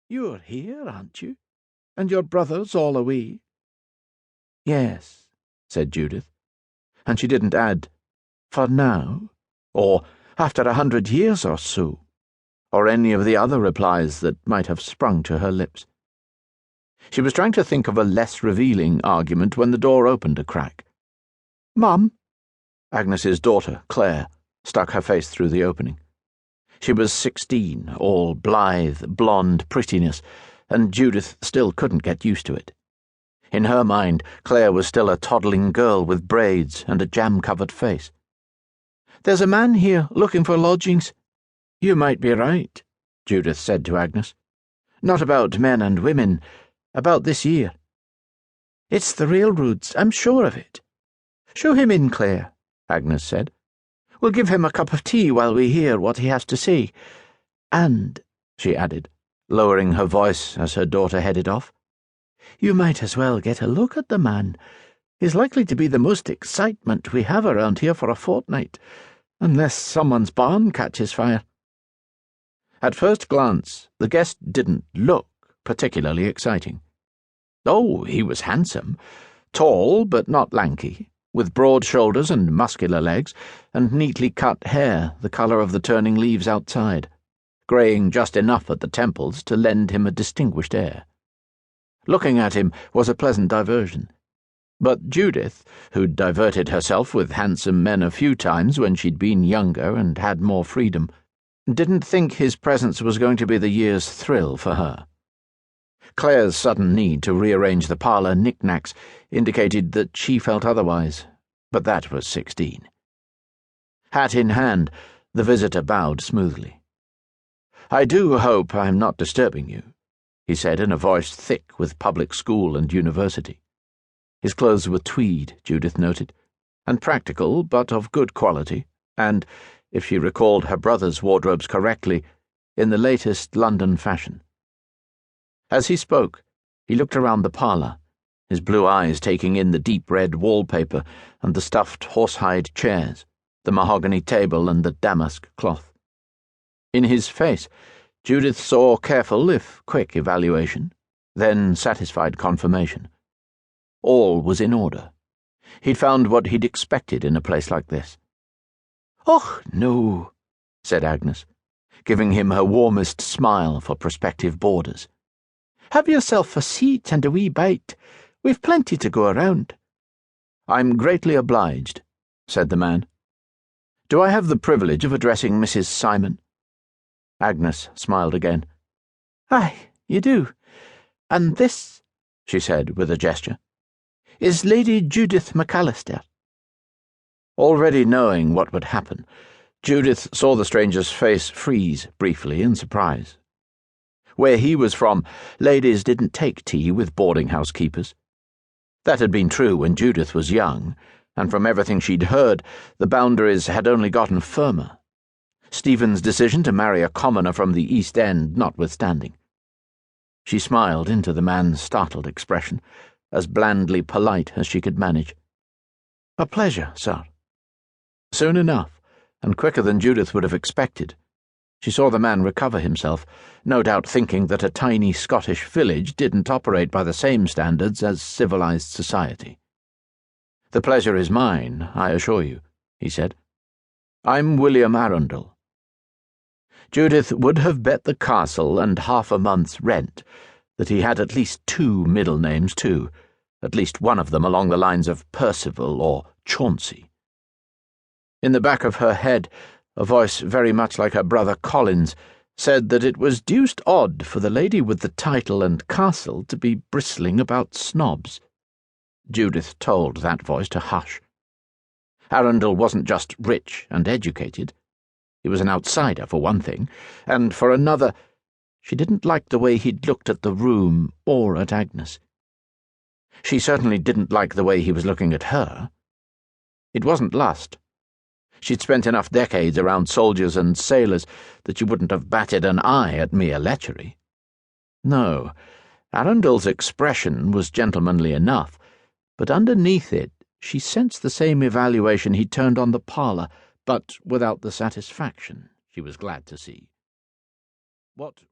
You're here, aren't you? And your brother's all away?" "Yes," said Judith, and she didn't add, "for now," or "after 100 years or so," or any of the other replies that might have sprung to her lips. She was trying to think of a less revealing argument when the door opened a crack. "Mum!" Agnes's daughter, Claire, stuck her face through the opening. She was 16, all blithe, blonde prettiness, and Judith still couldn't get used to it. In her mind, Claire was still a toddling girl with braids and a jam-covered face. "There's a man here looking for lodgings." "You might be right," Judith said to Agnes. "Not about men and women, about this year." "It's the railroads, I'm sure of it." "Show him in, Claire," Agnes said. "We'll give him a cup of tea while we hear what he has to say. And," she added, lowering her voice as her daughter headed off, "you might as well get a look at the man. He's likely to be the most excitement we have around here for a fortnight, unless someone's barn catches fire." At first glance, the guest didn't look particularly exciting. Oh, he was handsome, tall but not lanky, with broad shoulders and muscular legs, and neatly cut hair the colour of the turning leaves outside, greying just enough at the temples to lend him a distinguished air. Looking at him was a pleasant diversion. But Judith, who'd diverted herself with handsome men a few times when she'd been younger and had more freedom, didn't think his presence was going to be the year's thrill for her. Claire's sudden need to rearrange the parlour knickknacks indicated that she felt otherwise, but that was 16. Hat in hand, the visitor bowed smoothly. "I do hope I'm not disturbing you," he said in a voice thick with public school and university. His clothes were tweed, Judith noted, and practical but of good quality, and, if she recalled her brother's wardrobes correctly, in the latest London fashion. As he spoke, he looked around the parlour, his blue eyes taking in the deep red wallpaper and the stuffed horsehide chairs, the mahogany table and the damask cloth. In his face, Judith saw careful if quick evaluation, then satisfied confirmation. All was in order. He'd found what he'd expected in a place like this. "Oh, no," said Agnes, giving him her warmest smile for prospective boarders. "Have yourself a seat and a wee bite. We've plenty to go around." "I'm greatly obliged," said the man. "Do I have the privilege of addressing Mrs. Simon?" Agnes smiled again. "Aye, you do. And this," she said with a gesture, "is Lady Judith MacAlasdair." Already knowing what would happen, Judith saw the stranger's face freeze briefly in surprise. Where he was from, ladies didn't take tea with boarding-house keepers. That had been true when Judith was young, and from everything she'd heard, the boundaries had only gotten firmer. Stephen's decision to marry a commoner from the East End notwithstanding. She smiled into the man's startled expression, as blandly polite as she could manage. "A pleasure, sir." Soon enough, and quicker than Judith would have expected, she saw the man recover himself, no doubt thinking that a tiny Scottish village didn't operate by the same standards as civilized society. "The pleasure is mine, I assure you," he said. "I'm William Arundell." Judith would have bet the castle and half a month's rent that he had at least 2 middle names too, at least one of them along the lines of Percival or Chauncey. In the back of her head, a voice very much like her brother Colin's said that it was deuced odd for the lady with the title and castle to be bristling about snobs. Judith told that voice to hush. Arundell wasn't just rich and educated. He was an outsider, for one thing, and for another, she didn't like the way he'd looked at the room or at Agnes. She certainly didn't like the way he was looking at her. It wasn't lust. She'd spent enough decades around soldiers and sailors that she wouldn't have batted an eye at mere lechery. No, Arundell's expression was gentlemanly enough, but underneath it she sensed the same evaluation he'd turned on the parlour, but without the satisfaction she was glad to see. What